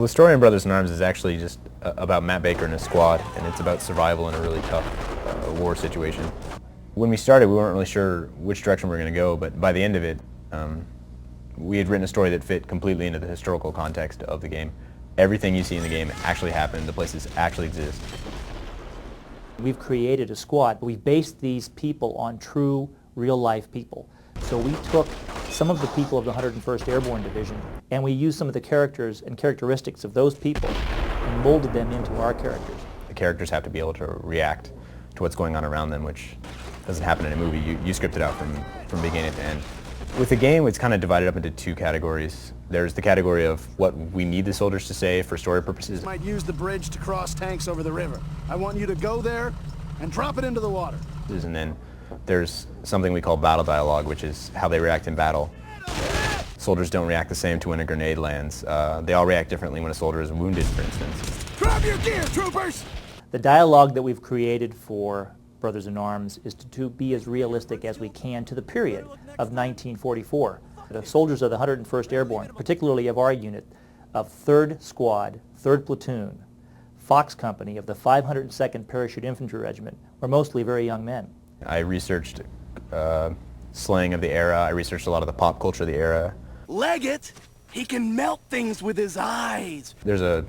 The story in Brothers in Arms is actually just about Matt Baker and his squad, and it's about survival in a really tough war situation. When we started, we weren't really sure which direction we were going to go, but by the end of it, we had written a story that fit completely into the historical context of the game. Everything you see in the game actually happened, the places actually exist. We've created a squad, but we've based these people on true, real-life people. So we took some of the people of the 101st Airborne Division, and we used some of the characters and characteristics of those people and molded them into our characters. The characters have to be able to react to what's going on around them, which doesn't happen in a movie. You script it out from beginning to end. With the game, it's kind of divided up into two categories. There's the category of what we need the soldiers to say for story purposes. Might use the bridge to cross tanks over the river. I want you to go there and drop it into the water. And then there's something we call battle dialogue, which is how they react in battle. Soldiers don't react the same to when a grenade lands. They all react differently when a soldier is wounded, for instance. Drop your gear, troopers! The dialogue that we've created for Brothers in Arms is to be as realistic as we can to the period of 1944. The soldiers of the 101st Airborne, particularly of our unit, of 3rd Squad, 3rd Platoon, Fox Company of the 502nd Parachute Infantry Regiment, were mostly very young men. I researched slang of the era. I researched a lot of the pop culture of the era. Leggett, he can melt things with his eyes. There's a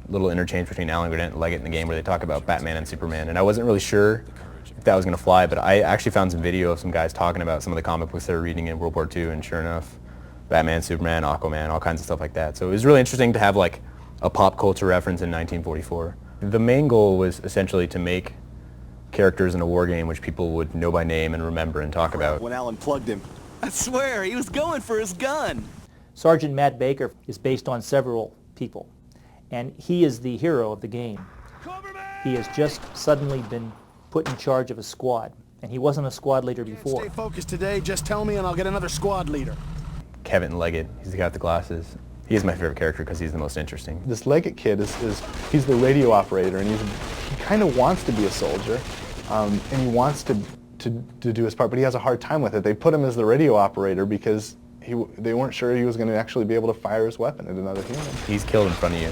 little interchange between Alan Granett and Leggett in the game where they talk about Batman and Superman, and I wasn't really sure if that was going to fly, but I actually found some video of some guys talking about some of the comic books they were reading in World War II, and sure enough, Batman, Superman, Aquaman, all kinds of stuff like that. So it was really interesting to have like a pop culture reference in 1944. The main goal was essentially to make characters in a war game which people would know by name and remember and talk about. When Alan plugged him, I swear he was going for his gun. Sergeant Matt Baker is based on several people, and he is the hero of the game. He has just suddenly been put in charge of a squad, and he wasn't a squad leader before. Stay focused today, just tell me and I'll get another squad leader. Kevin Leggett, he's the guy with the glasses. He is my favorite character because he's the most interesting. This Leggett kid he's the radio operator, and he kind of wants to be a soldier, and he wants to do his part, but he has a hard time with it. They put him as the radio operator because they weren't sure he was going to actually be able to fire his weapon at another human. He's killed in front of you,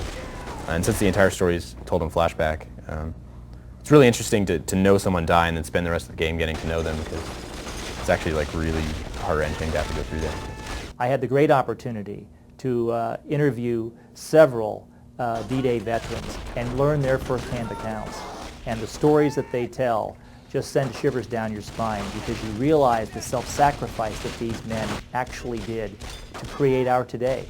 and since the entire story is told in flashback, it's really interesting to know someone die and then spend the rest of the game getting to know them, because it's actually like really heart-wrenching to have to go through that. I had the great opportunity to interview several D-Day veterans and learn their first-hand accounts. And the stories that they tell just send shivers down your spine, because you realize the self-sacrifice that these men actually did to create our today.